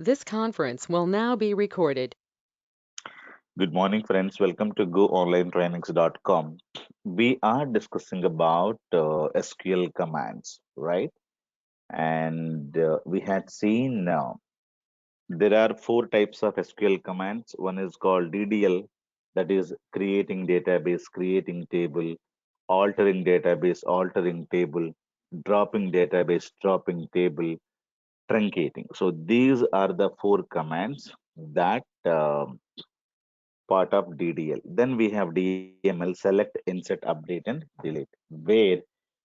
This conference will now be recorded. Good morning, friends. Welcome to GoOnlineTrainings.com. We are discussing about SQL commands, right? And we had seen there are four types of SQL commands. One is called DDL, that is creating database, creating table, altering database, altering table, dropping database, dropping table, truncating. So these are the four commands that part of DDL. Then we have DML, select, insert, update, and delete, where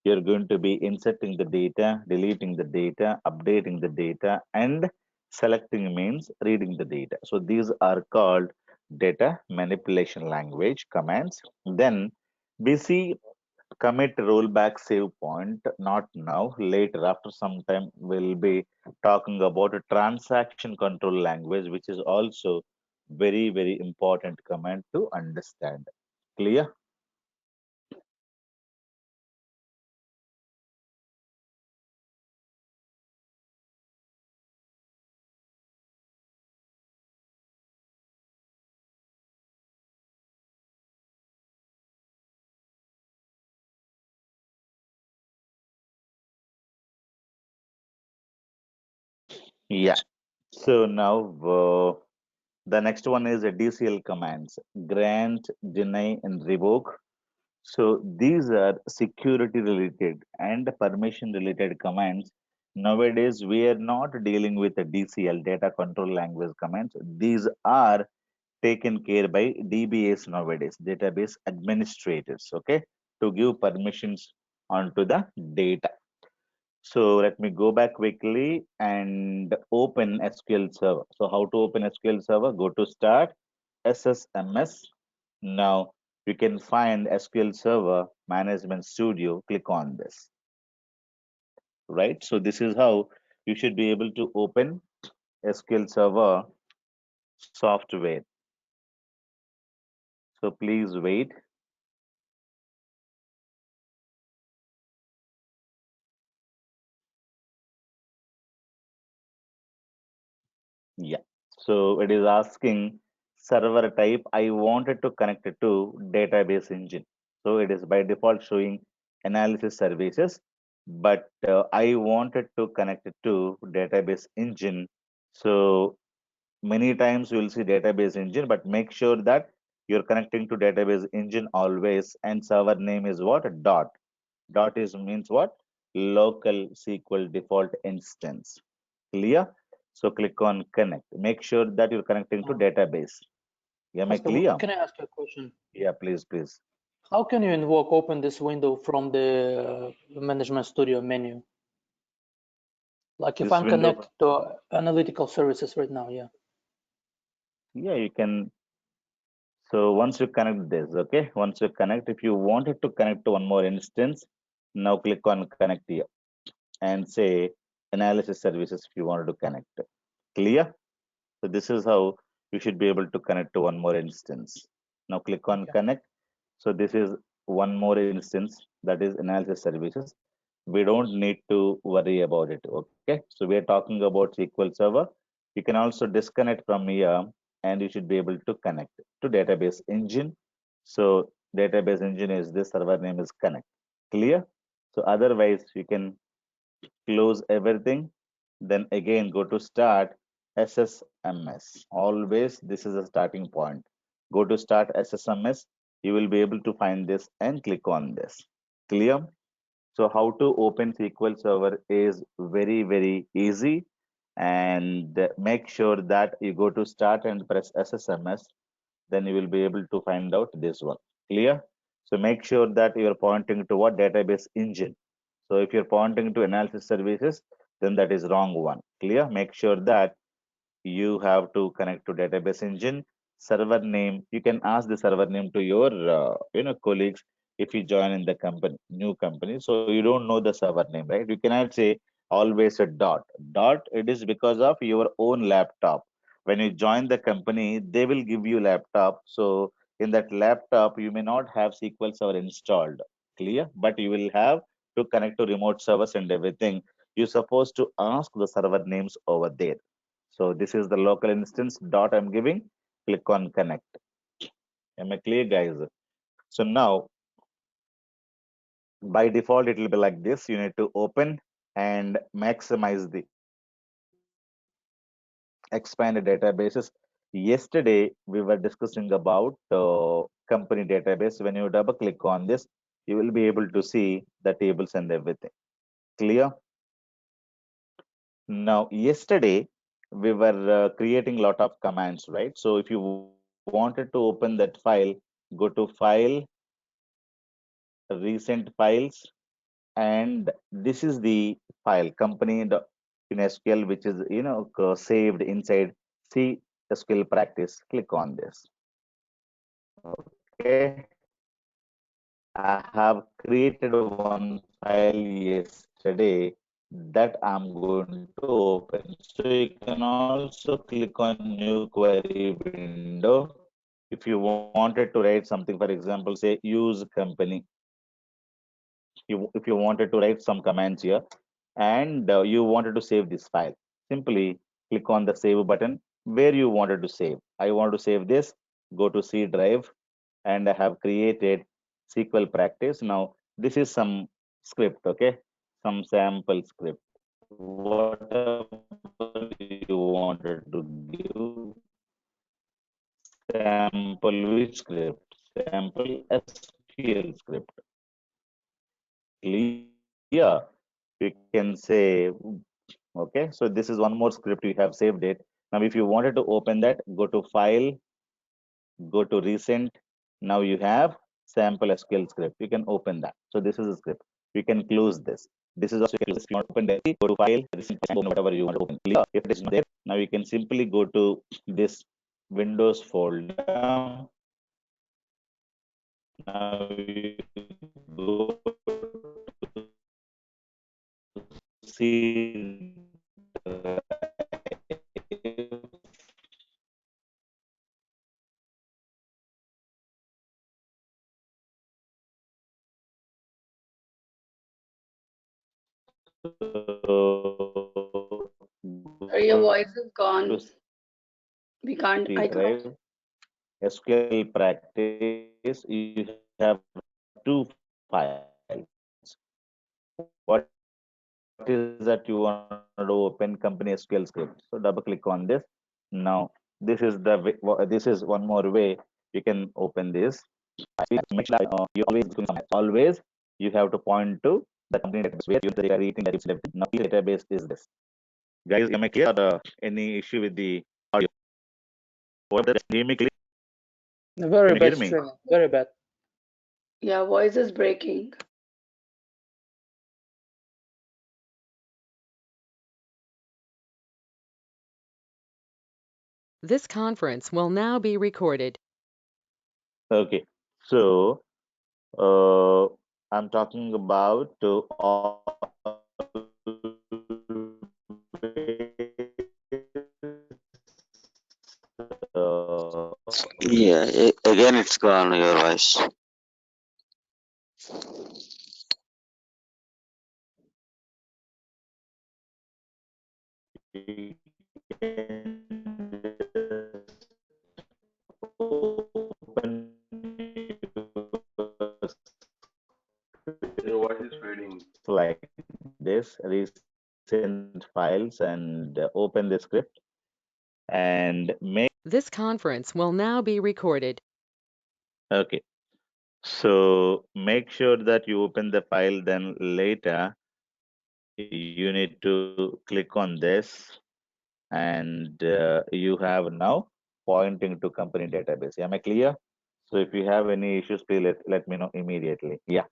you're going to be inserting the data, deleting the data, updating the data, and selecting means reading the data. So these are called data manipulation language commands. Then we see commit, rollback, save point. Not now, later, after some time, we'll be talking about a transaction control language, which is also very important command to understand. Clear? Yeah. So now the next one is a DCL commands: grant, deny, and revoke. So these are security related and permission related commands. Nowadays, we are not dealing with the DCL, data control language commands. These are taken care by DBAs nowadays, database administrators, okay, to give permissions onto the data. So let me go back quickly and open SQL Server. So how to open SQL Server? Go to Start, SSMS. Now you can find SQL Server Management Studio. Click on this, right? So this is how you should be able to open SQL Server software. So please wait. Yeah. So it is asking server type. I wanted to connect it to database engine. So it is by default showing analysis services, but I wanted to connect it to database engine. So many times you will see database engine, but make sure that you're connecting to database engine always. And server name is what? Dot. Dot is means what? Local SQL default instance. Clear? So click on connect. Make sure that you're connecting to Um, database. Am I Oscar, clear? can I ask you a question? Yeah, please. How can you invoke open this window from the Management Studio menu? Like if This I'm window, connected to analytical services right now, yeah. yeah, you can. So once you connect this, okay, once you connect, if you wanted to connect to one more instance, now click on connect here and say analysis services if you wanted to connect. Clear? So this is how you should be able to connect to one more instance. Now click on Okay. connect. So this is one more instance, that is analysis services. We don't need to worry about it. Okay. So we are talking about SQL Server. You can also disconnect from here and you should be able to connect to database engine. So database engine is this, server name is connect. Clear? So otherwise you can close everything, then again go to start SSMS. Always this is a starting point. Go to start SSMS. You will be able to find this and click on this. Clear? So how to open SQL Server is very easy, and make sure that you go to start and press SSMS, then you will be able to find out this one. Clear? So make sure that you are pointing to what database engine. So if you're pointing to analysis services, then that is wrong one. Clear? Make sure that you have to connect to database engine. Server name, you can ask the server name to your colleagues if you join in the company, new company. So you don't know the server name, right? You cannot say always a dot. Dot, it is because of your own laptop. When you join the company, they will give you laptop. So in that laptop, you may not have SQL Server installed. Clear? But you will have to connect to remote servers and everything. You're supposed to ask the server names over there. So this is the local instance dot I'm giving. Click on connect. Am I clear, guys? So now by default it will be like this. You need to open and maximize the expanded databases. Yesterday we were discussing about company database. When you double click on this, you will be able to see the tables and everything. Clear? Now yesterday we were creating lot of commands, right? So if you wanted to open that file, go to file, recent files, and this is the file company in SQL, which is saved inside C SQL practice. Click on this. Okay, I have created one file yesterday that I'm going to open. So you can also click on new query window. If you wanted to write something, for example, say use company. If you wanted to write some commands here and you wanted to save this file, simply click on the save button where you wanted to save. I want to save this, go to C drive, and I have created SQL practice. Now this is some script, okay, some sample script. Whatever you wanted to give, sample which script? Sample SQL script. Clear? We can say, okay, so this is one more script, we have saved it. Now if you wanted to open that, go to file, go to recent. Now you have sample SQL script. You can open that. So this is a script. You can close this. This is also, if you want to open that, go to file, recent, whatever you want to open. Clear? If it is not there, now you can simply go to this Windows folder. Now you go to C drive. Sorry, your voice is gone. To We can't. C I can't. drive, SQL practice, you have two files. What is that you want to open? Company SQL script. So double click on this. Now this is this is one more way you can open this. Make sure always you have to point to the company database where you are creating the database. Now the database is this. Guys, am I clear? Any issue with the audio? Hear me clear? Very Can you bad hear me? streaming, very bad. Yeah, voice is breaking. This conference will now be recorded. Okay, so I'm talking about uh, Yeah, again it's gone your voice. your voice is fading. Like this, recent files, and open the script and make. This conference will now be recorded. Okay, so make sure that you open the file, then later you need to click on this, and you have now pointing to company database. Am I clear? So if you have any issues, please let me know immediately. Yeah.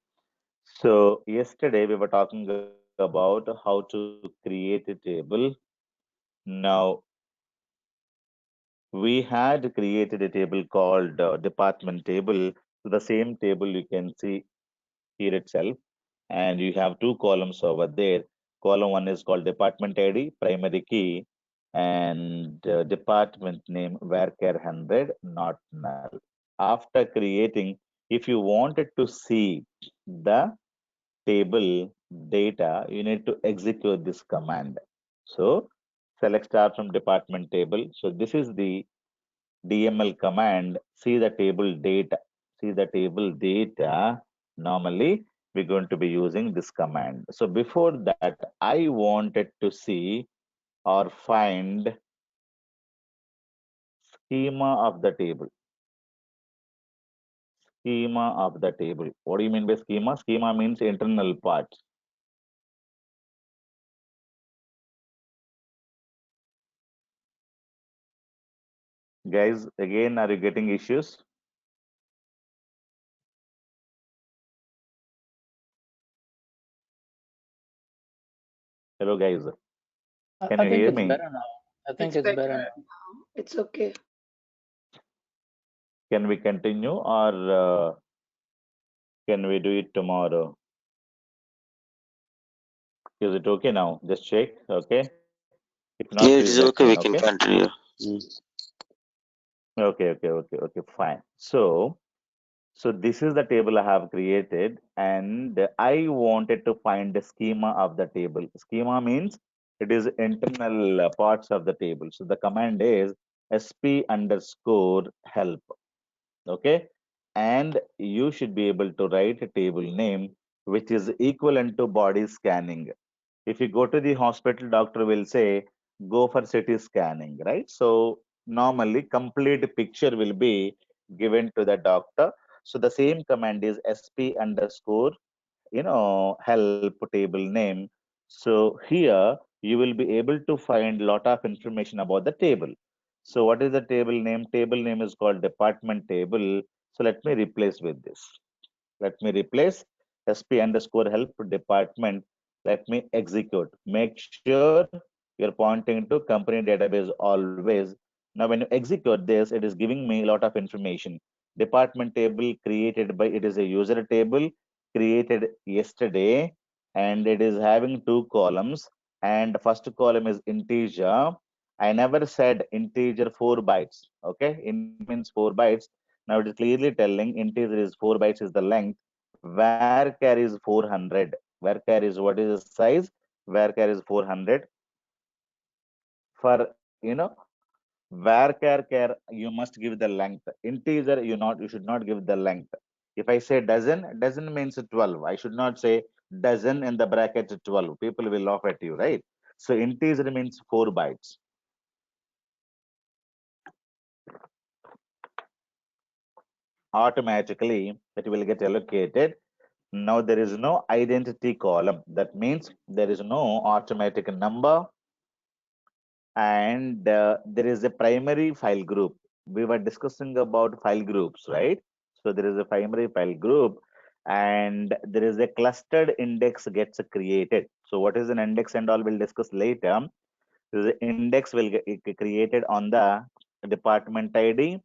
So yesterday we were talking about how to create a table. Now we had created a table called department table. So the same table you can see here itself, and you have two columns over there. Column one is called department ID, primary key, and department name varchar 100, not null. After creating, if you wanted to see the table data, you need to execute this command. So select star from department table. So this is the DML command. See the table data. See the table data. Normally, we're going to be using this command. So before that, I wanted to see or find schema of the table. Schema of the table. What do you mean by schema? Schema means internal parts. Guys, again, are you getting issues? Hello, guys. Can I you think hear it's me? better now. I think it's better now. It's okay. Can we continue or can we do it tomorrow? Is it okay now? Just check. Okay. If not, Yeah, please it is let me okay. know. We Okay. can continue. Okay. Fine. So this is the table I have created, and I wanted to find the schema of the table. Schema means it is internal parts of the table. So the command is sp underscore help. Okay. And you should be able to write a table name which is equivalent to body scanning. If you go to the hospital, doctor will say, go for CT scanning, right? So normally complete picture will be given to the doctor. So the same command is sp underscore, help table name. So here you will be able to find lot of information about the table. So what is the table name? Table name is called department table. So let me replace with this. Let me replace sp underscore help department. Let me execute. Make sure you're pointing to company database always. Now, when you execute this, it is giving me a lot of information. Department table created by, it is a user table created yesterday, and it is having two columns. And the first column is integer. I never said integer 4 bytes. Okay, int means 4 bytes. Now it is clearly telling integer is 4 bytes is the length. Varchar is 400. Varchar is what is the size? Varchar is 400. For varchar care, you must give the length. Integer, you should not give the length. If I say dozen means 12. I should not say dozen in the bracket 12. People will laugh at you, right? So integer means 4 bytes. Automatically, it will get allocated. Now there is no identity column. That means there is no automatic number, and there is a primary file group. We were discussing about file groups, right? So there is a primary file group, and there is a clustered index gets created. So what is an index and all we'll discuss later. The index will get created on the department ID.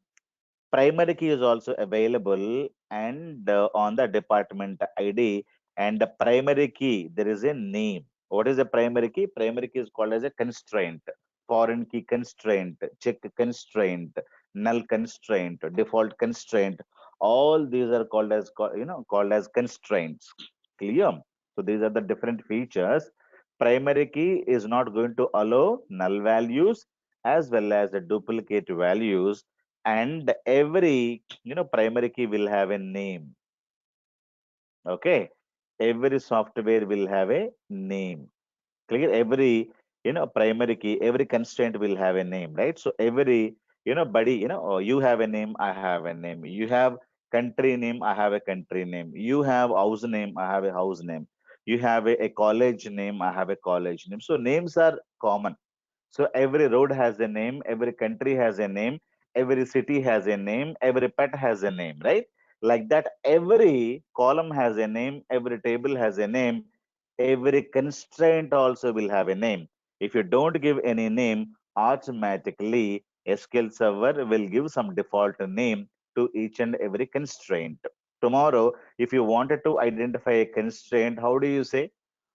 Primary key is also available and on the department ID, and the primary key there is a name. What is a primary key? Primary key is called as a constraint. Foreign key constraint, check constraint, null constraint, default constraint. All these are called as constraints. Clear? So these are the different features. Primary key is not going to allow null values as well as the duplicate values, and every primary key will have a name. Okay, every software will have a name. Clear? Every primary key, every constraint will have a name, right? So every buddy, oh, you have a name, I have a name. You have country name, I have a country name. You have house name, I have a house name. You have a college name, I have a college name. So names are common. So every road has a name, every country has a name, every city has a name, every pet has a name, right? Like that, every column has a name, every table has a name, every constraint also will have a name. If you don't give any name, automatically SQL Server will give some default name to each and every constraint. Tomorrow, if you wanted to identify a constraint, how do you say?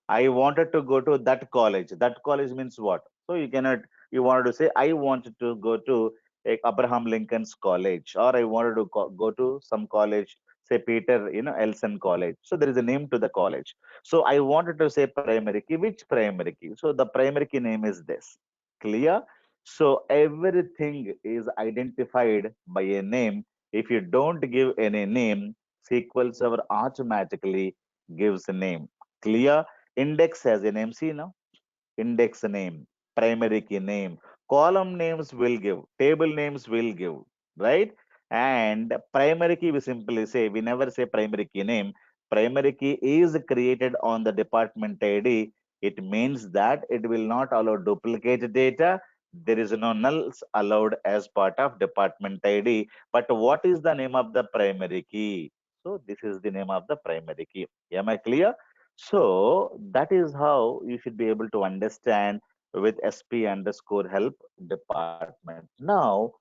I wanted to go to that college. That college means what? So you cannot, you wanted to say, I wanted to go to Abraham Lincoln's college, or I wanted to go to some college, say Peter, Elson College. So there is a name to the college. So I wanted to say primary key. Which primary key? So the primary key name is this. Clear? So everything is identified by a name. If you don't give any name, SQL Server automatically gives a name. Clear? Index has a name. See now? Index name, primary key name, column names will give, table names will give, right? And primary key, we simply say, we never say primary key name. Primary key is created on the department ID. It means that it will not allow duplicate data. There is no nulls allowed as part of department ID. But what is the name of the primary key? So this is the name of the primary key. Am I clear? So that is how you should be able to understand with SP underscore help department. Now,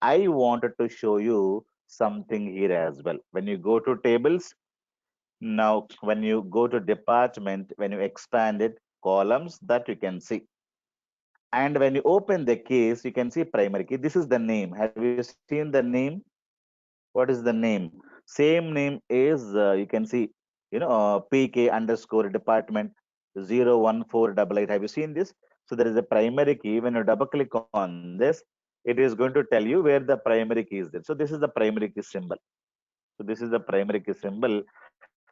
I wanted to show you something here as well. When you go to tables, now when you go to department, when you expand it, columns that you can see. And when you open the case, you can see primary key. This is the name. Have you seen the name? What is the name? Same name is you can see, PK underscore department 01488. Have you seen this? So there is a primary key. When you double click on this, it is going to tell you where the primary key is there. So this is the primary key symbol. So this is the primary key symbol.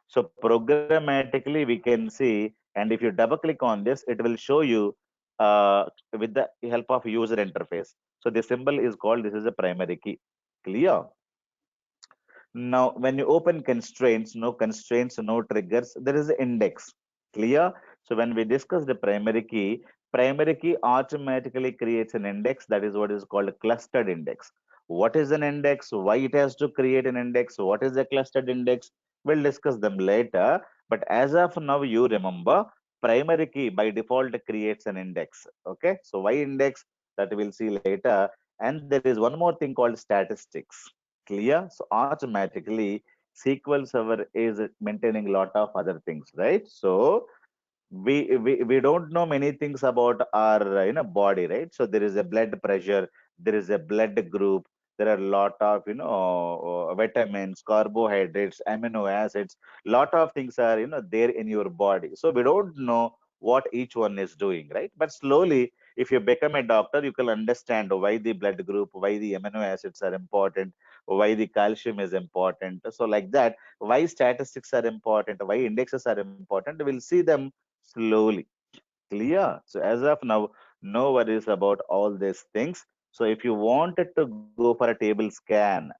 So programmatically we can see, and if you double click on this, it will show you with the help of user interface. So the symbol is called, this is a primary key. Clear? Now, when you open constraints, no triggers, there is an index. Clear? So when we discuss the primary key automatically creates an index. That is what is called a clustered index. What is an index? Why it has to create an index? What is a clustered index? We'll discuss them later. But as of now, you remember primary key by default creates an index. Okay. So why index? That we'll see later. And there is one more thing called statistics. Clear? So automatically SQL Server is maintaining a lot of other things, right? So we don't know many things about our body, right? So there is a blood pressure, there is a blood group, there are a lot of vitamins, carbohydrates, amino acids, lot of things are there in your body. So we don't know what each one is doing, right? But slowly, if you become a doctor, you can understand why the blood group, why the amino acids are important, why the calcium is important. So like that, why statistics are important, why indexes are important, we'll see them slowly. Clear? So as of now, no worries about all these things. So if you wanted to go for a table scan,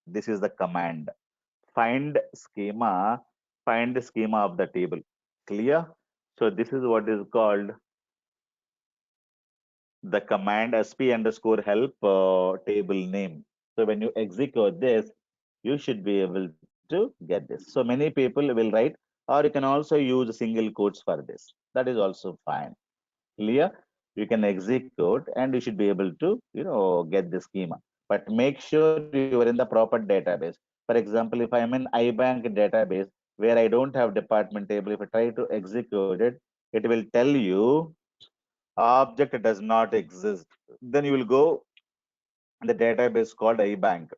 this is the command. Find schema, find the schema of the table. Clear? So this is what is called the command sp underscore help table name. So when you execute this, you should be able to get this. So many people will write, or you can also use single quotes for this. That is also fine. Clear? You can execute and you should be able to, get the schema. But make sure you are in the proper database. For example, if I'm in iBank database where I don't have department table, if I try to execute it, it will tell you object does not exist. Then you will go the database called iBank.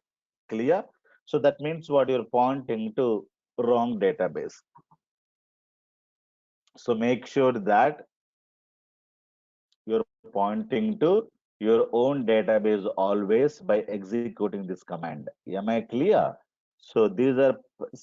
Clear? So that means what you're pointing to wrong database. So make sure that you're pointing to your own database always by executing this command. Am I clear? So these are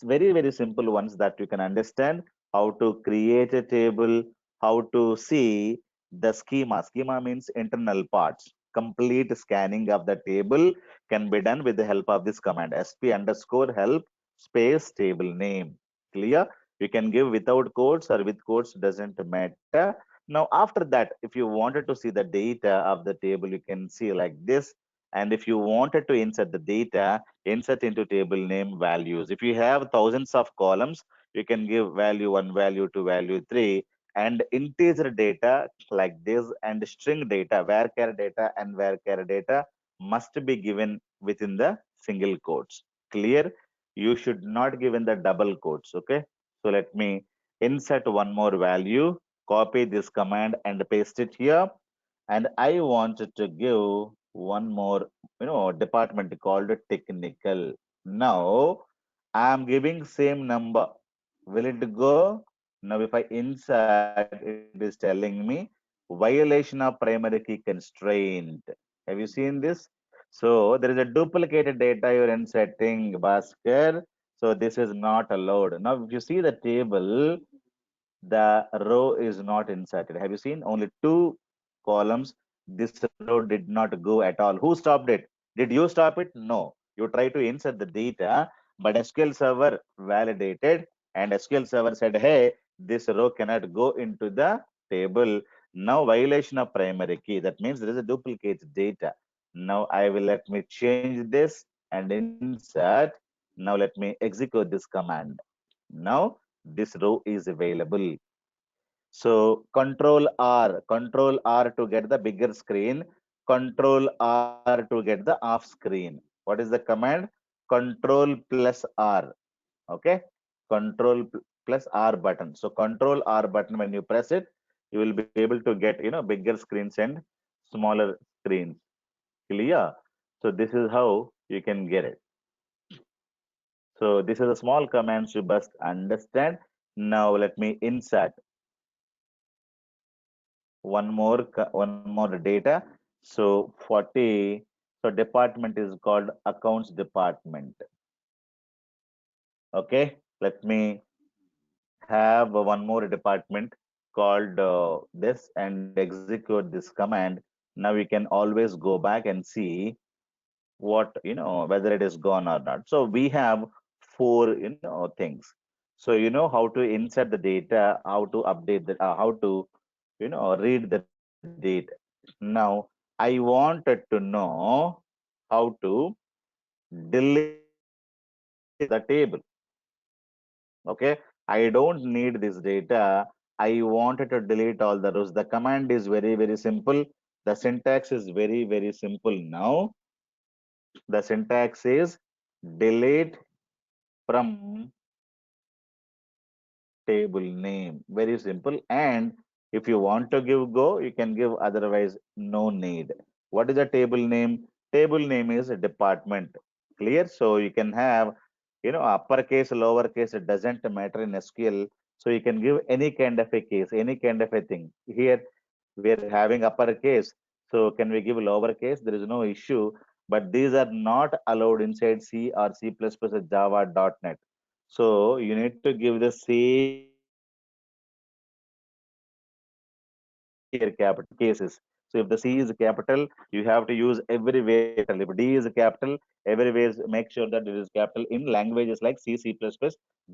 very, very simple ones that you can understand how to create a table, how to see the schema. Schema means internal parts. Complete scanning of the table can be done with the help of this command sp underscore help space table name. Clear? You can give without quotes or with quotes, doesn't matter. Now, after that, if you wanted to see the data of the table, you can see like this. And if you wanted to insert the data, insert into table name values. If you have thousands of columns, you can give value 1, value 2, value 3, and integer data like this, and string data, varchar data and varchar data must be given within the single quotes. Clear? You should not give in the double quotes. Okay. So let me insert one more value, copy this command and paste it here. And I wanted to give one more, department called technical. Now I am giving same number. Will it go? Now if I insert, it is telling me violation of primary key constraint. Have you seen this? So there is a duplicated data you're inserting, Bhaskar. So this is not allowed. Now, if you see the table, the row is not inserted. Have you seen? Only two columns. This row did not go at all. Who stopped it? Did you stop it? No. You try to insert the data, but SQL Server validated and SQL Server said, hey, this row cannot go into the table. Now violation of primary key. That means there is a duplicate data. Now I will let me change this and insert. Now let me execute this command. Now this row is available. So control R to get the bigger screen, control R to get the off screen. What is the command? Control plus R. Okay. Control plus R button. So control R button, when you press it, you will be able to get, bigger screens and smaller screens. Clear? So this is how you can get it. So this is a small command you must understand. Now let me insert one more data. So 40. So department is called accounts department. Okay. Let me have one more department called this and execute this command. Now we can always go back and see what, whether it is gone or not. So we have four, things. So you know how to insert the data, how to update the, how to, read the data. Now I wanted to know how to delete the table. Okay, I don't need this data. I wanted to delete all the rows. The command is very, very simple. The syntax is very, very simple. Now the syntax is delete from table name. Very simple. And if you want to give go, you can give, otherwise no need. What is the table name? Table name is a department. Clear? So you can have, uppercase, lowercase, it doesn't matter in SQL. So you can give any kind of a case, any kind of a thing. Here we are having uppercase. So can we give lowercase? There is no issue. But these are not allowed inside C or C++ or Java.NET. So you need to give the same here capital cases. So if the C is capital, you have to use everywhere capital. If D is capital, everywhere make sure that it is capital in languages like C, C++,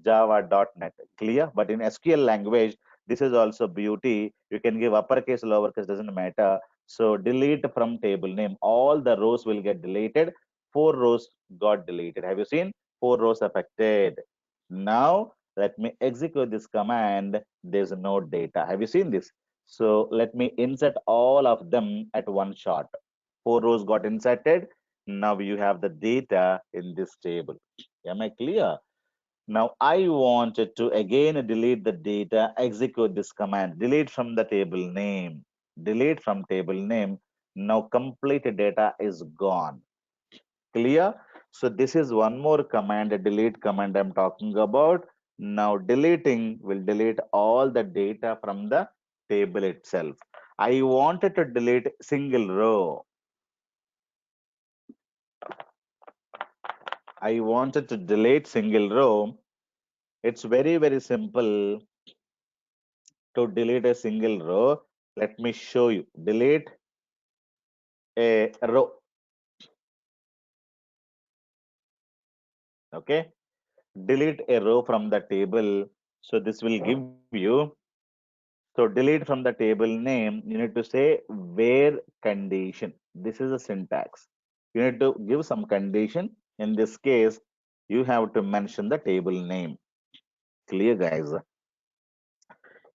Java.NET. Clear? But in SQL language, this is also beauty. You can give uppercase, lowercase, doesn't matter. So delete from table name. All the rows will get deleted. 4 rows got deleted. Have you seen? 4 rows affected. Now let me execute this command. There's no data. Have you seen this? So let me insert all of them at one shot. 4 rows got inserted. Now you have the data in this table. Am I clear? Now I wanted to again delete the data, execute this command, delete from the table name, delete from table name. Now complete data is gone. Clear? So this is one more command, a delete command I'm talking about. Now deleting will delete all the data from the table itself. I wanted to delete single row. I wanted to delete single row. It's very, very simple to delete a single row. Let me show you. Delete a row. Okay. Delete a row from the table. So this will give you. So delete from the table name, you need to say where condition. This is a syntax. You need to give some condition. In this case, you have to mention the table name. Clear, guys?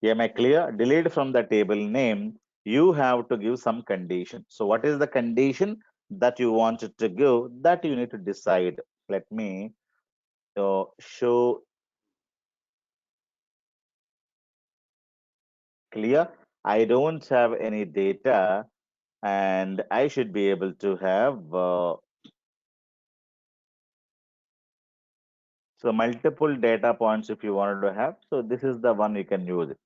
Am I clear? Delete from the table name. You have to give some condition. So what is the condition that you wanted to give? That you need to decide. Let me show clear. I don't have any data and I should be able to have so multiple data points if you wanted to have. So this is the one you can use it.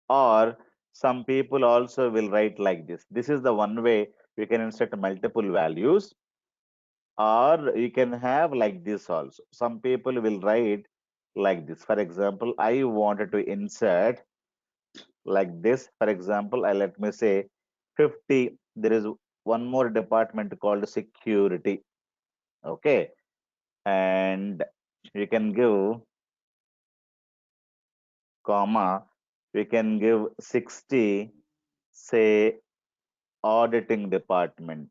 Or Some people also will write like this. This is the one way you can insert multiple values, or you can have like this also. Some people will write like this. For example, I wanted to insert like this. For example, I let me say 50. There is one more department called security. Okay, and you can give comma, we can give 60, say auditing department.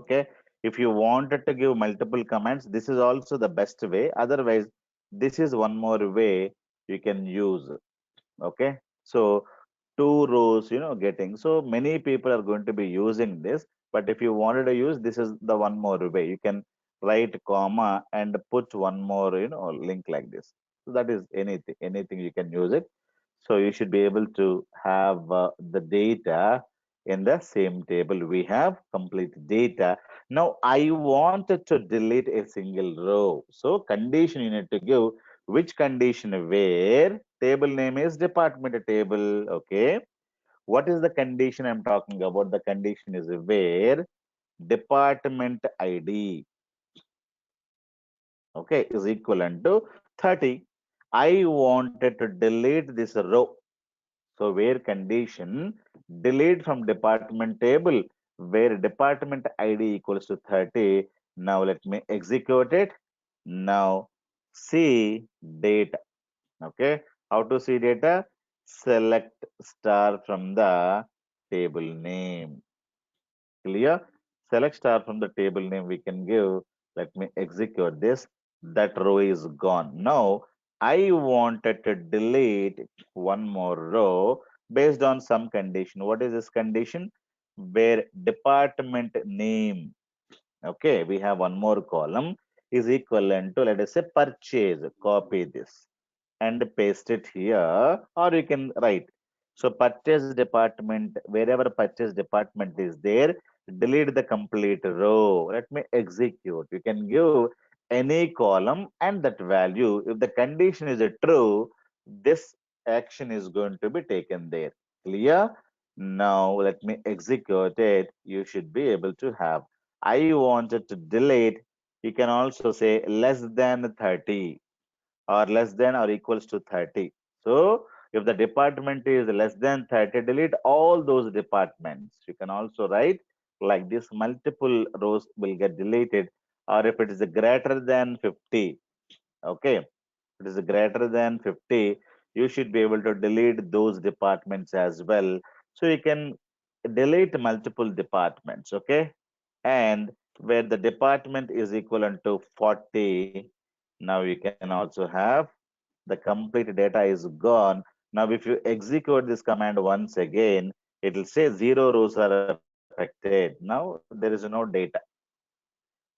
Okay, if you wanted to give multiple comments, this is also the best way. Otherwise, this is one more way you can use. Okay, so two rows, getting, so many people are going to be using this. But if you wanted to use, this is the one more way. You can write comma and put one more, link like this. So that is anything you can use it. So you should be able to have the data in the same table. We have complete data. Now I wanted to delete a single row. So condition you need to give which condition, where table name is department table. Okay. What is the condition I'm talking about? The condition is where department ID, okay, is equivalent to 30. I wanted to delete this row. So where condition delete from department table where department ID equals to 30. Now let me execute it. Now see data. Okay. How to see data? Select star from the table name. Clear? Select star from the table name we can give. Let me execute this. That row is gone. Now I wanted to delete one more row based on some condition. What is this condition? Where department name, okay, we have one more column, is equivalent to, let us say, purchase. Copy this and paste it here, or you can write. So purchase department, wherever purchase department is there, delete the complete row. Let me execute. You can give any column and that value. If the condition is a true, this action is going to be taken there. Clear? Now let me execute it. You should be able to have. I wanted to delete. You can also say less than 30 or less than or equals to 30. So if the department is less than 30, delete all those departments. You can also write like this, multiple rows will get deleted. Or if it is greater than 50, okay, if it is greater than 50, you should be able to delete those departments as well. So you can delete multiple departments, okay? And where the department is equivalent to 40, now you can also have the complete data is gone. Now, if you execute this command once again, it will say 0 rows are affected. Now there is no data.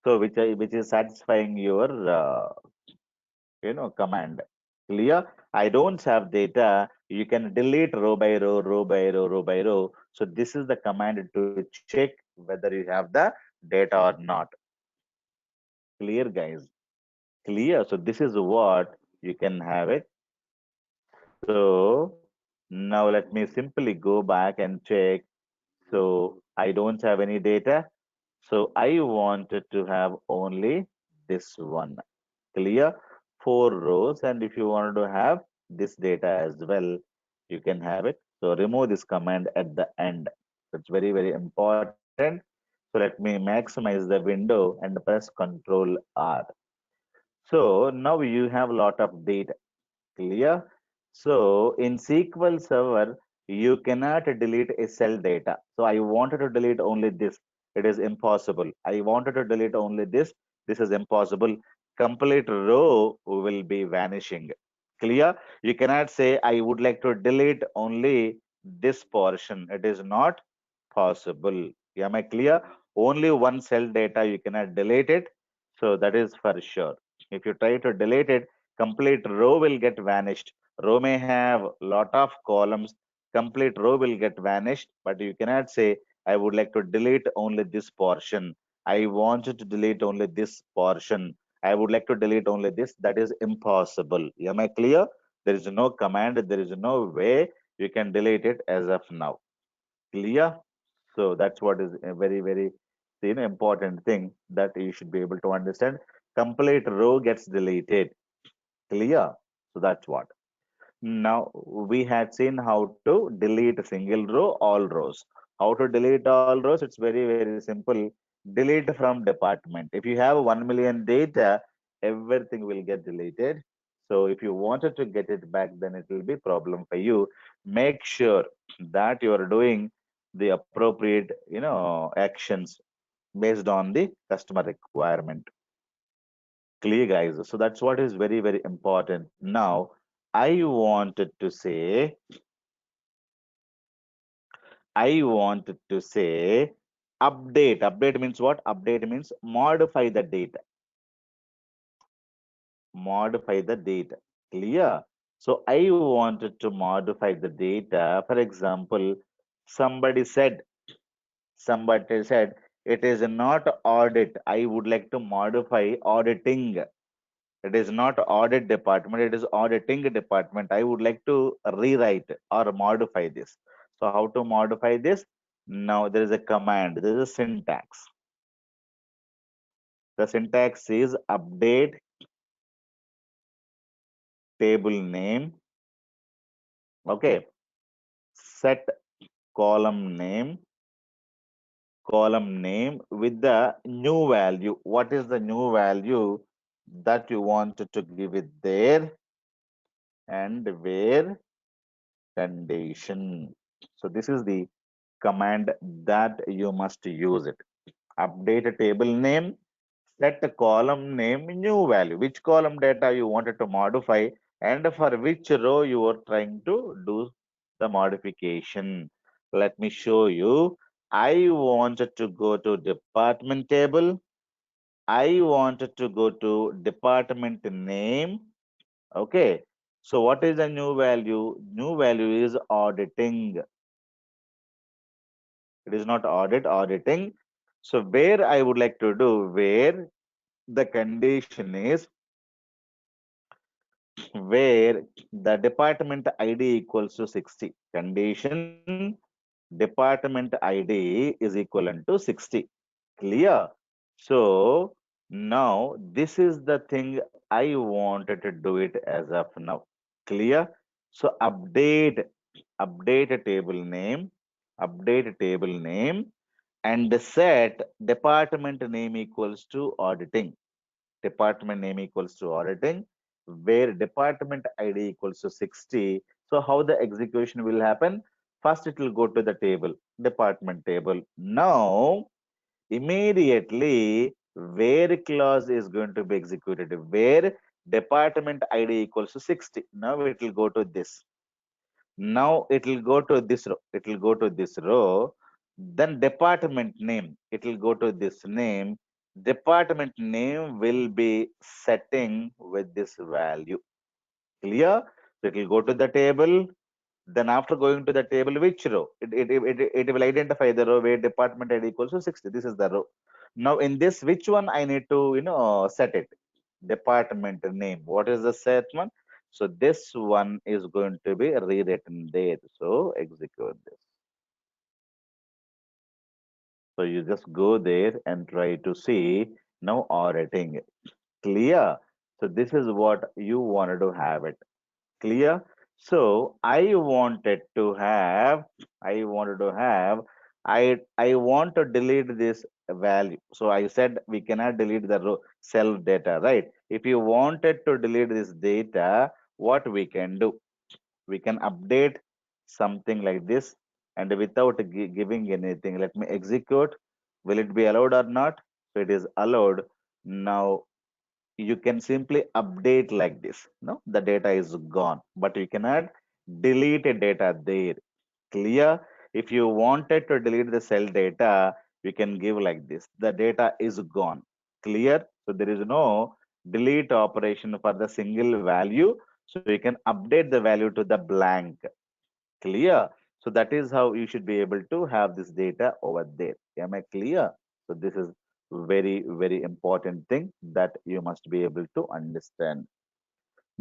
So which is satisfying your command. Clear? I don't have data. You can delete row by row, row by row, row by row. So this is the command to check whether you have the data or not. Clear, guys? Clear. So this is what you can have it. So now let me simply go back and check. So I don't have any data. So I wanted to have only this one. Clear? 4 rows. And if you wanted to have this data as well, you can have it. So remove this command at the end. It's very, very important. So let me maximize the window and press Control R. So now you have a lot of data. Clear? So in SQL Server, you cannot delete a cell data. So I wanted to delete only this. It is impossible. I wanted to delete only this. This is impossible. Complete row will be vanishing. Clear? You cannot say I would like to delete only this portion. It is not possible. Am I clear? Only one cell data you cannot delete it. So that is for sure. If you try to delete it, complete row will get vanished. Row may have lot of columns. Complete row will get vanished, but you cannot say I would like to delete only this portion. I want to delete only this portion. I would like to delete only this. That is impossible. Am I clear? There is no command. There is no way you can delete it as of now. Clear? So that's what is a very important thing that you should be able to understand. Complete row gets deleted. Clear? So that's what. Now we had seen how to delete a single row, all rows. How to delete all rows? It's very simple. Delete from department. If you have 1 million data, everything will get deleted. So if you wanted to get it back, then it will be problem for you. Make sure that you are doing the appropriate, actions based on the customer requirement. Clear, guys. So that's what is very important. Now, I wanted to say, I wanted to say update. Update means what? Update means modify the data. Modify the data. Clear? So I wanted to modify the data. For example, somebody said, somebody said, it is not audit. I would like to modify auditing. It is not audit department, it is auditing department. I would like to rewrite or modify this. So how to modify this? Now there is a command, there is a syntax. The syntax is update table name. Okay. Set column name with the new value. What is the new value that you wanted to give it there? And where condition. So this is the command that you must use it. Update a table name, set a column name, new value. Which column data you wanted to modify and for which row you are trying to do the modification. Let me show you. I wanted to go to department table. I wanted to go to department name. Okay. So what is the new value? New value is auditing. It is not auditing. So where I would like to do, where the condition is, where the department ID equals to 60. Condition department ID is equivalent to 60. Clear? So now this is the thing I wanted to do it as of now. Clear? So update a table name, update a table name and set department name equals to auditing. Department name equals to auditing, where department ID equals to 60. So how the execution will happen? First, it will go to the table, department table. Now, immediately, where clause is going to be executed? Where department ID equals to 60. Now it will go to this. Now it will go to this row. It will go to this row. Then department name. It will go to this name. Department name will be setting with this value. Clear? So it will go to the table. Then after going to the table, which row? It will identify the row where department ID equals to 60. This is the row. Now in this, which one I need to set it? Department name. What is the set one? So this one is going to be rewritten there. So execute this. So you just go there and try to see now auditing. Clear? So this is what you wanted to have it. Clear? So I wanted to have, I wanted to have, I want to delete this value. So I said we cannot delete the row cell data, right? If you wanted to delete this data, what we can do? We can update something like this and without giving anything, let me execute. Will it be allowed or not? So it is allowed. Now you can simply update like this. No, the data is gone, but you cannot delete a data there. Clear? If you wanted to delete the cell data, you can give like this. The data is gone. Clear? So there is no delete operation for the single value. So you can update the value to the blank. Clear? So that is how you should be able to have this data over there. Am I clear? So this is very important thing that you must be able to understand.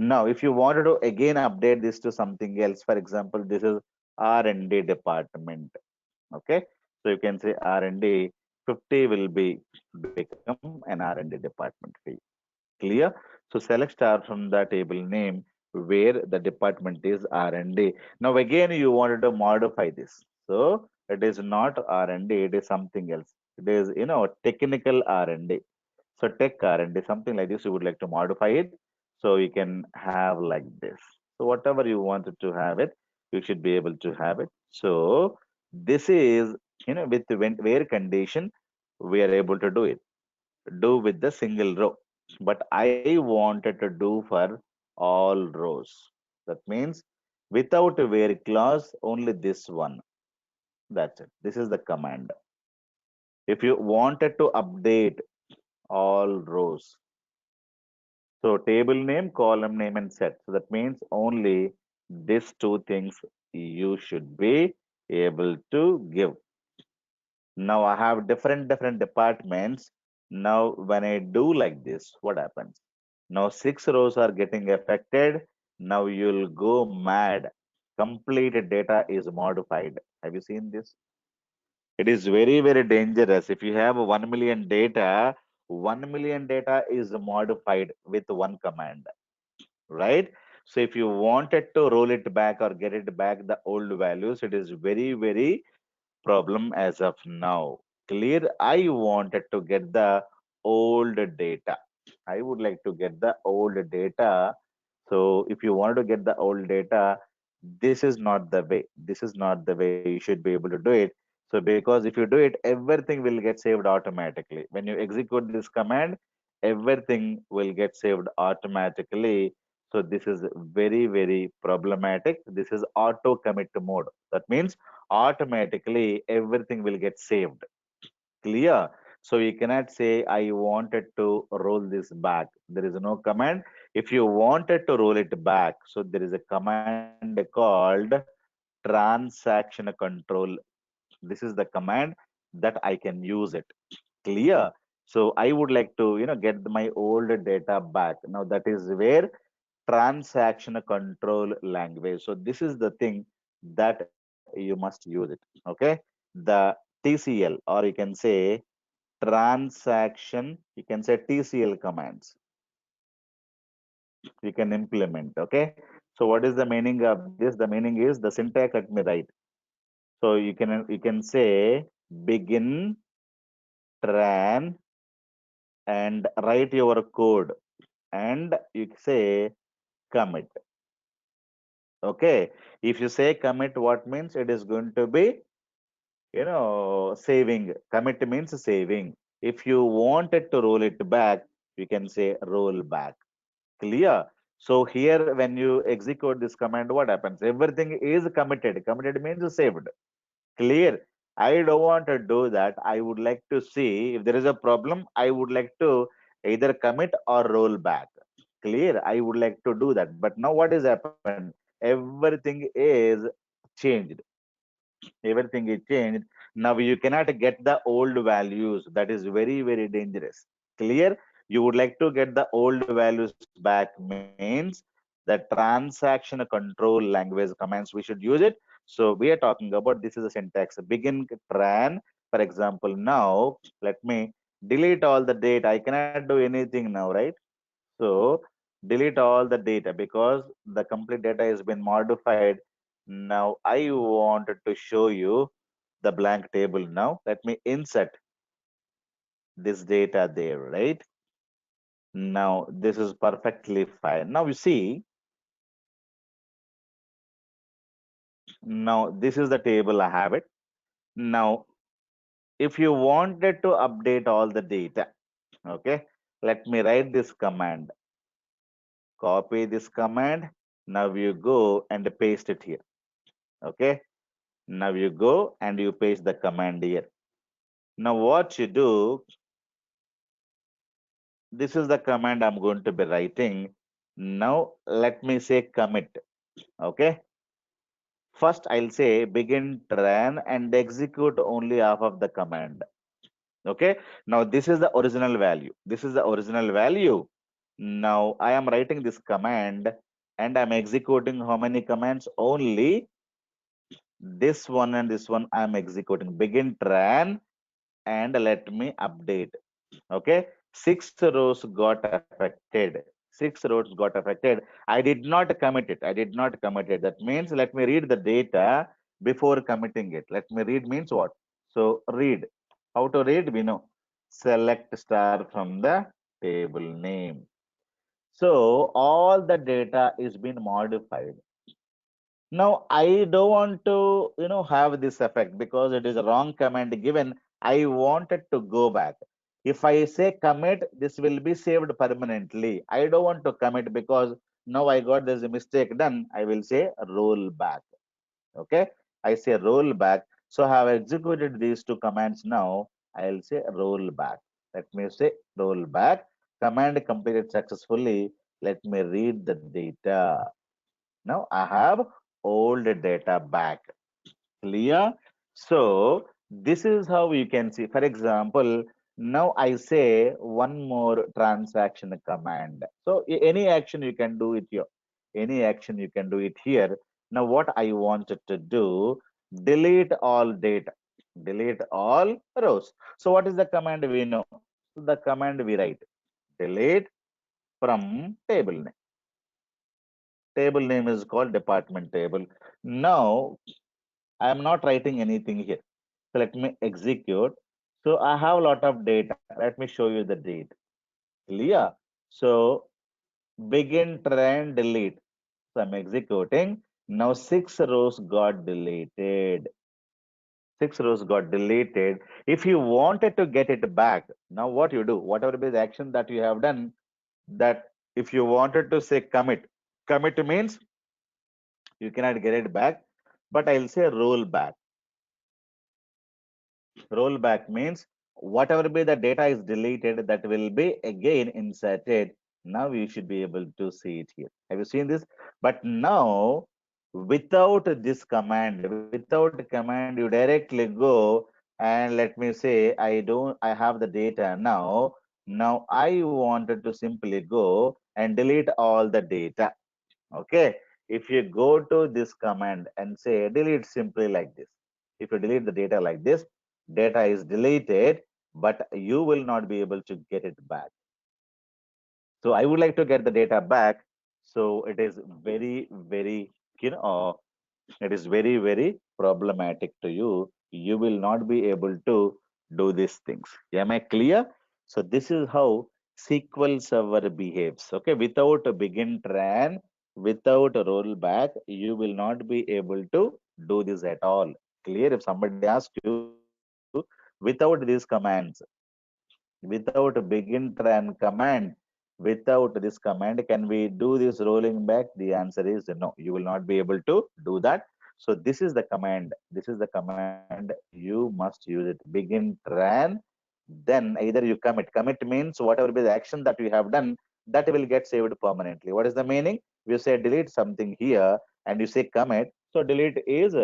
Now, if you wanted to again update this to something else, for example, this is R&D department. Okay, so you can say R&D 50 will be become an R&D department fee. Clear? So select star from the table name where the department is R&D. Now again, you wanted to modify this. So it is not R&D, it is something else. It is, technical R&D. So tech R&D, something like this, you would like to modify it. So you can have like this. So whatever you wanted to have it, you should be able to have it. So this is, with the where condition, we are able to do with the single row. But I wanted to do for all rows. That means without a where clause, only this one. That's it. This is the command. If you wanted to update all rows, so table name, column name, and set. So that means only these two things you should be able to give. Now I have different departments. Now when I do like this, what happens? Now 6 rows are getting affected. Now you'll go mad. Complete data is modified. Have you seen this? It is very dangerous. If you have 1 million data, 1 million data is modified with one command, right? So if you wanted to roll it back or get it back the old values, it is very problem as of now. Clear? I wanted to get the old data. I would like to get the old data. So if you want to get the old data, this is not the way. This is not the way you should be able to do it. So because if you do it, everything will get saved automatically. When you execute this command, everything will get saved automatically. So this is very problematic. This is auto commit mode. That means automatically everything will get saved. Clear? So you cannot say I wanted to roll this back. There is no command. If you wanted to roll it back, so there is a command called transaction control. This is the command that I can use it. Clear? So I would like to get my old data back. Now that is where transaction control language. So this is the thing that you must use it. Okay, the TCL, or you can say transaction, you can say TCL commands you can implement. Okay, so what is the meaning of this? The meaning is the syntax. Let me write. So you can say begin tran and write your code, and you say commit. Okay, if you say commit, what means it is going to be saving. Commit means saving. If you wanted to roll it back, you can say roll back. Clear? So here when you execute this command, what happens? Everything is committed. Committed means saved. Clear? I don't want to do that. I would like to see if there is a problem. I would like to either commit or roll back. Clear? I would like to do that. But now what is happened? Everything is changed. Everything is changed. Now you cannot get the old values. That is very dangerous. Clear? You would like to get the old values back means the transaction control language commands we should use it. So we are talking about, this is a syntax begin tran. For example, now let me delete all the data. I cannot do anything now, right? So delete all the data because the complete data has been modified. Now I wanted to show you the blank table. Now let me insert this data there, right? Now this is perfectly fine. Now you see, now this is the table I have it. Now if you wanted to update all the data, okay, let me write this command, copy this command. Now you go and paste it here. Okay, now you go and you paste the command here. Now what you do, this is the command I'm going to be writing. Now let me say commit. Okay, first I'll say begin tran and execute only half of the command. Okay, now this is the original value. This is the original value. Now I am writing this command and I'm executing how many commands? Only this one and this one I'm executing. Begin tran and let me update. Okay, 6 rows got affected. 6 rows got affected. I did not commit it. I did not commit it. That means let me read the data before committing it. Let me read means what? So read. How to read? We know. Select star from the table name. So all the data is been modified. Now I don't want to, have this effect because it is a wrong command given. I wanted to go back. If I say commit, this will be saved permanently. I don't want to commit because now I got this mistake done. I will say roll back. Okay. I say roll back. So I have executed these two commands now. I'll say roll back. Let me say roll back. Command completed successfully. Let me read the data. Now I have old data back. Clear? So this is how you can see. For example, now I say one more transaction command. So any action you can do it here. Any action you can do it here. Now what I wanted to do, delete all data. Delete all rows. So what is the command we know? So the command we write. Delete from table name. Table name is called department table. Now I am not writing anything here. So let me execute. So I have a lot of data. Let me show you the date. Clear? So begin trend delete. So I'm executing. Now 6 rows got deleted. 6 rows got deleted. If you wanted to get it back, now what you do? Whatever be the action that you have done, that if you wanted to say commit means you cannot get it back, but I'll say roll back. Rollback means whatever be the data is deleted, that will be again inserted. Now you should be able to see it here. Have you seen this? But now, without this command, without command, you directly go and let me say, I have the data now. Now I wanted to simply go and delete all the data. Okay. If you go to this command and say delete simply like this, if you delete the data like this, data is deleted, but you will not be able to get it back. So I would like to get the data back. So it is very, very, it is very, very problematic to you. You will not be able to do these things. Am I clear? So this is how SQL Server behaves. Okay, without a begin tran, without a rollback, you will not be able to do this at all. Clear? If somebody asks you, without these commands, without begin tran command, without this command, can we do this rolling back? The answer is no. You will not be able to do that. So this is the command. This is the command. You must use it. Begin tran. Then either you commit. Commit means whatever be the action that you have done, that will get saved permanently. What is the meaning? You say delete something here and you say commit. So delete is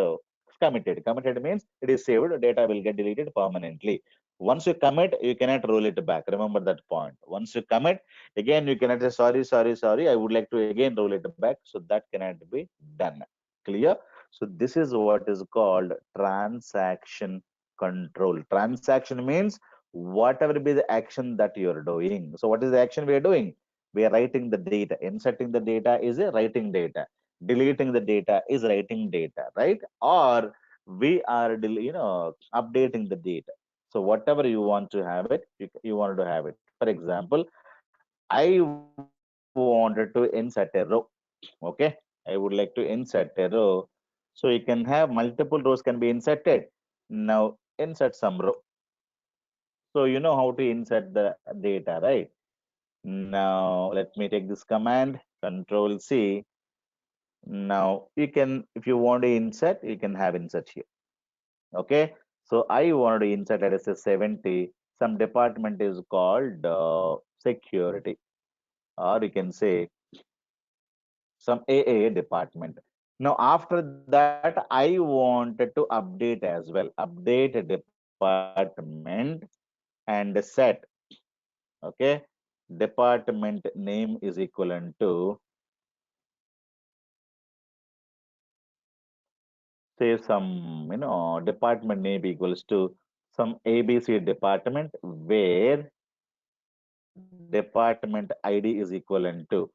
committed. Committed means it is saved. Data will get deleted permanently. Once you commit, you cannot roll it back. Remember that point. Once you commit, again you cannot say sorry, sorry, sorry. I would like to again roll it back. So that cannot be done. Clear? So this is what is called transaction control. Transaction means whatever be the action that you are doing. So what is the action we are doing? We are writing the data. Inserting the data is a writing data. Deleting the data is writing data, right? Or we are, updating the data. So whatever you want to have it, you want to have it. For example, I wanted to insert a row. Okay, I would like to insert a row. So you can have multiple rows can be inserted. Now insert some row. So you know how to insert the data, right? Now let me take this command, Control C. Now you can, if you want to insert, you can have insert here. Okay, so I wanted to insert, let us say 70. Some department is called security, or you can say some AA department. Now after that, I wanted to update as well. Update department and set. Okay, department name is equivalent to, say, some, department name equals to some ABC department where department ID is equivalent to,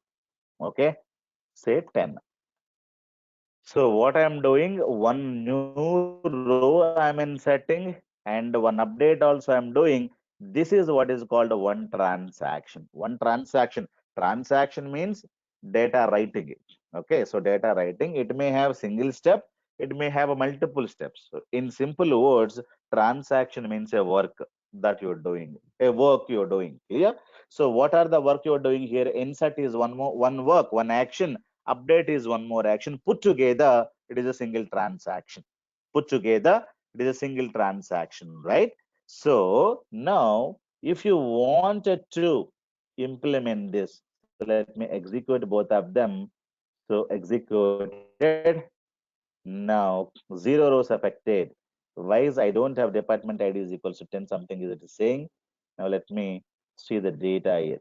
okay, say 10. So what I'm doing, one new row I'm inserting and one update also I'm doing. This is what is called one transaction. One transaction. Transaction means data writing. Okay, so data writing, it may have single step, it may have multiple steps. So in simple words, transaction means a work that you're doing, a work you're doing. Clear? So what are the work you're doing here? Insert is one work, one action. Update is one more action. Put together, it is a single transaction. Put together, it is a single transaction, right? So now, if you wanted to implement this, so let me execute both of them. So executed. Now, 0 rows affected. Why is I don't have department ID is equals to 10 something is it saying? Now let me see the data here.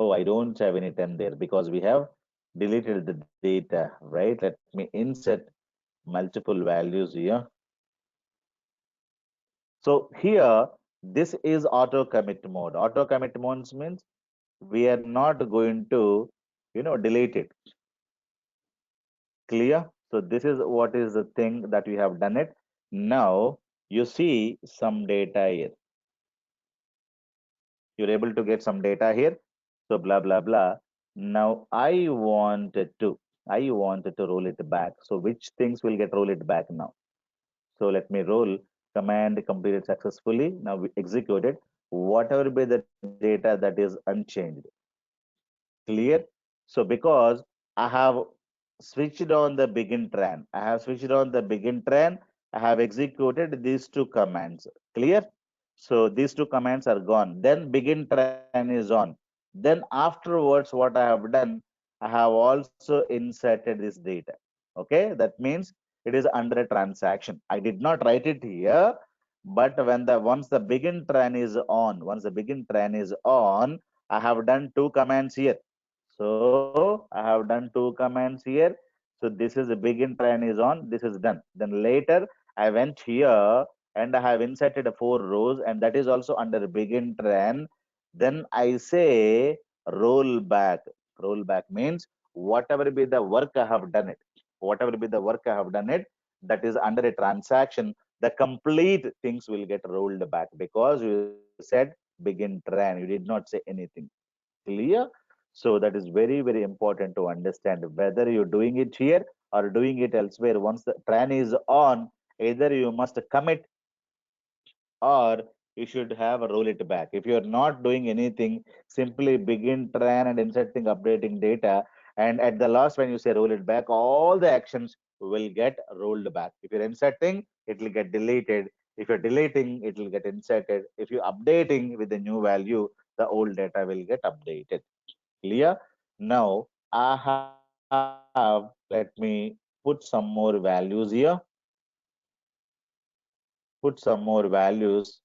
Oh, I don't have any 10 there because we have deleted the data, right? Let me insert multiple values here. So here, this is auto commit mode. Auto commit mode means we are not going to, delete it. Clear? So this is what is the thing that we have done it. Now you see some data here. You're able to get some data here. So blah, blah, blah. Now I wanted to roll it back. So which things will get roll it back now? So let me roll command completed successfully. Now we executed whatever be the data that is unchanged. Clear? So because I have switched on the begin tran, I have executed these two commands. Clear? So these two commands are gone. Then begin tran is on. Then afterwards, what I have done, I have also inserted this data. Okay, that means it is under a transaction. I did not write it here, but once the begin tran is on, I have done two commands here. So I have done two commands here. So this is a begin tran is on, this is done. Then later I went here and I have inserted 4 rows and that is also under begin tran. Then I say roll back. Roll back means whatever be the work I have done it, that is under a transaction, the complete things will get rolled back because you said begin tran. You did not say anything. Clear? So that is very, very important to understand whether you're doing it here or doing it elsewhere. Once the tran is on, either you must commit or you should have a roll it back. If you're not doing anything, simply begin tran and inserting, updating data. And at the last, when you say roll it back, all the actions will get rolled back. If you're inserting, it will get deleted. If you're deleting, it will get inserted. If you're updating with the new value, the old data will get updated. Clear? Now, I have, let me put some more values here. Put some more values.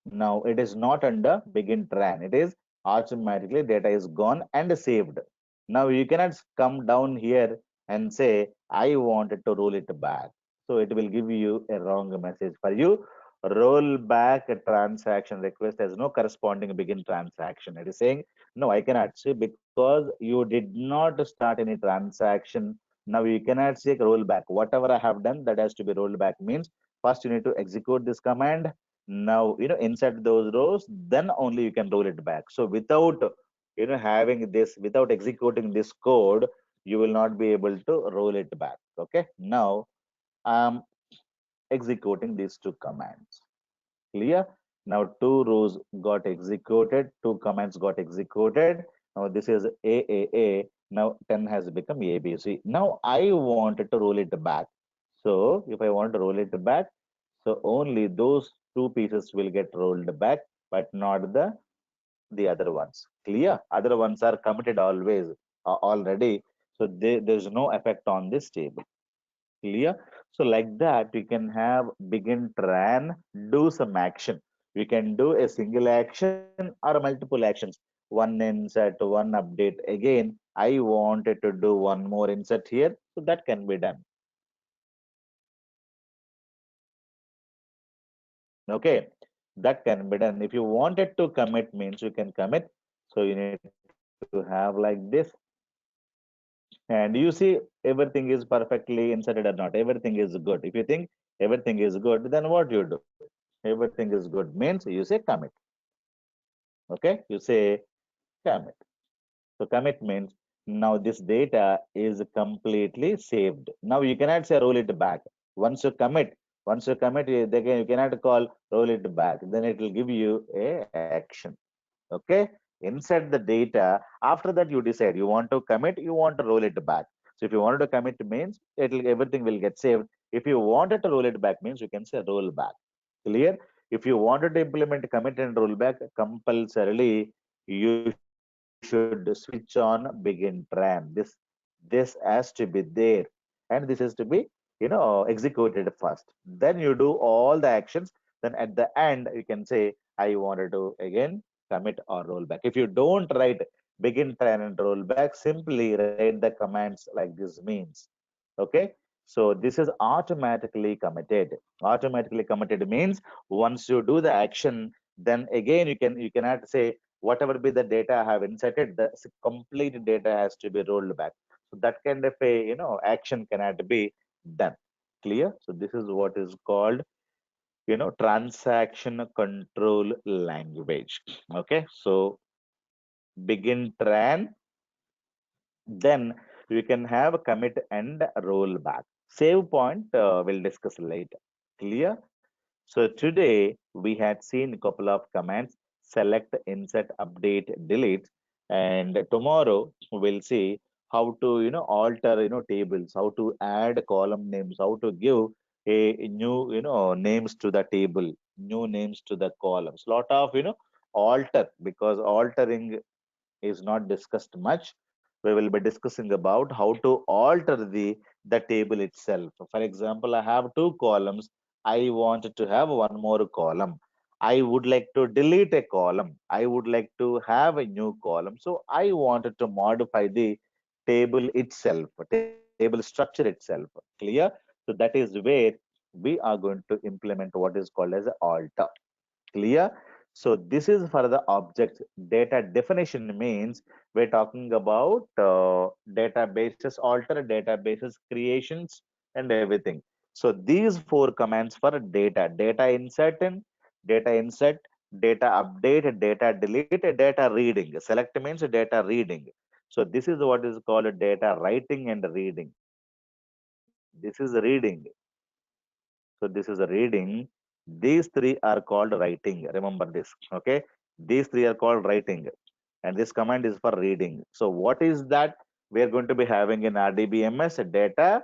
Now it is not under begin tran. It is automatically data is gone and saved. Now you cannot come down here and say, I wanted to roll it back. So it will give you a wrong message for you. Roll back a transaction request has no corresponding begin transaction. It is saying, no, I cannot say because you did not start any transaction. Now you cannot say roll back. Whatever I have done, that has to be rolled back means first you need to execute this command. Now insert those rows, then only you can roll it back. So without having this, without executing this code, you will not be able to roll it back. Okay, now I'm executing these two commands. Clear? Now 2 rows got executed, 2 commands got executed. Now this is AAA. Now 10 has become ABC. Now I wanted to roll it back. So if I want to roll it back, so only those two pieces will get rolled back, but not the other ones. Clear? Other ones are committed always already. So there's no effect on this table. Clear? So like that, you can have begin tran, do some action. We can do a single action or multiple actions. One insert, one update. Again, I wanted to do one more insert here, so that can be done. Okay, that can be done. If you wanted to commit means you can commit. So you need to have like this. And you see everything is perfectly inserted or not. Everything is good. If you think everything is good, then what you do? Everything is good means you say commit. Okay, you say commit. So commit means now this data is completely saved. Now you cannot say roll it back. Once you commit, you cannot call roll it back. Then it will give you a action. Okay, insert the data. After that, you decide you want to commit, you want to roll it back. So if you wanted to commit means everything will get saved. If you wanted to roll it back means you can say roll back. Clear? If you wanted to implement commit and rollback, compulsorily you should switch on begin tran. This has to be there, and this is to be executed first. Then you do all the actions. Then at the end you can say I wanted to again commit or roll back. If you don't write begin tran and roll back, simply write the commands like this means. Okay, so this is automatically committed. Automatically committed means once you do the action, then again you cannot say whatever be the data I have inserted, the complete data has to be rolled back. So that kind of a action cannot be done. Clear? So this is what is called transaction control language. Okay, so begin tran, then you can have commit and roll back. Save point we'll discuss later. Clear? So today we had seen a couple of commands: select, insert, update, delete, and tomorrow we'll see how to alter tables, how to add column names, how to give a new names to the table, new names to the columns. Lot of alter, because altering is not discussed much. We will be discussing about how to alter the table itself. For example, I have two columns. I want to have one more column. I would like to delete a column. I would like to have a new column. So I wanted to modify the table itself, table structure itself. Clear? So that is where we are going to implement what is called as alter. Clear? So this is for the object. Data definition means we're talking about databases, alter databases, creations, and everything. So these four commands for data: data insert, data update, data delete, data reading. Select means data reading. So this is what is called data writing and reading. This is reading. So this is a reading. These three are called writing. Remember this. Okay. These three are called writing. And this command is for reading. So what is that? We are going to be having in RDBMS data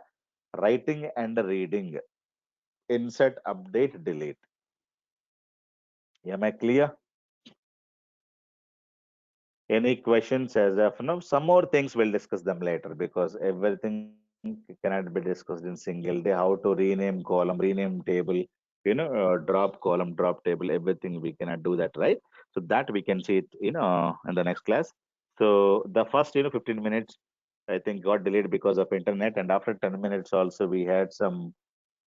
writing and reading. Insert, update, delete. Am I clear? Any questions as of now? Some more things we'll discuss them later, because everything cannot be discussed in single day. How to rename column, rename table, drop column, drop table, everything we cannot do that, right? So that we can see it, in the next class. So the first, 15 minutes, I think got delayed because of internet, and after 10 minutes also we had some,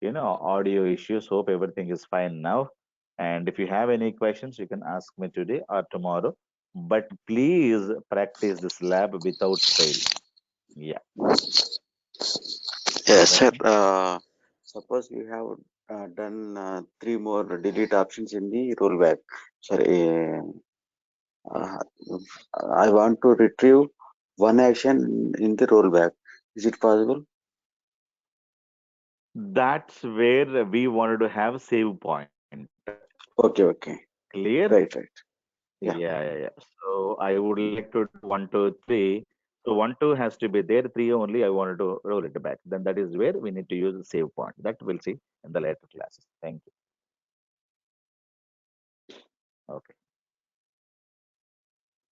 audio issues. Hope everything is fine now. And if you have any questions, you can ask me today or tomorrow. But please practice this lab without fail. Yeah. Yes, sir. Then Suppose you have done three more delete options in the rollback. Sorry, uh, I want to retrieve one action in the rollback. Is it possible? that's where we wanted to have save point. Okay, okay. Clear? Right, right. Yeah. Yeah. So I would like to do 1, 2, 3. So 1, 2 has to be there. 3 only I wanted to roll it back. Then that is where we need to use the save point. That we'll see in the later classes. Thank you. Okay.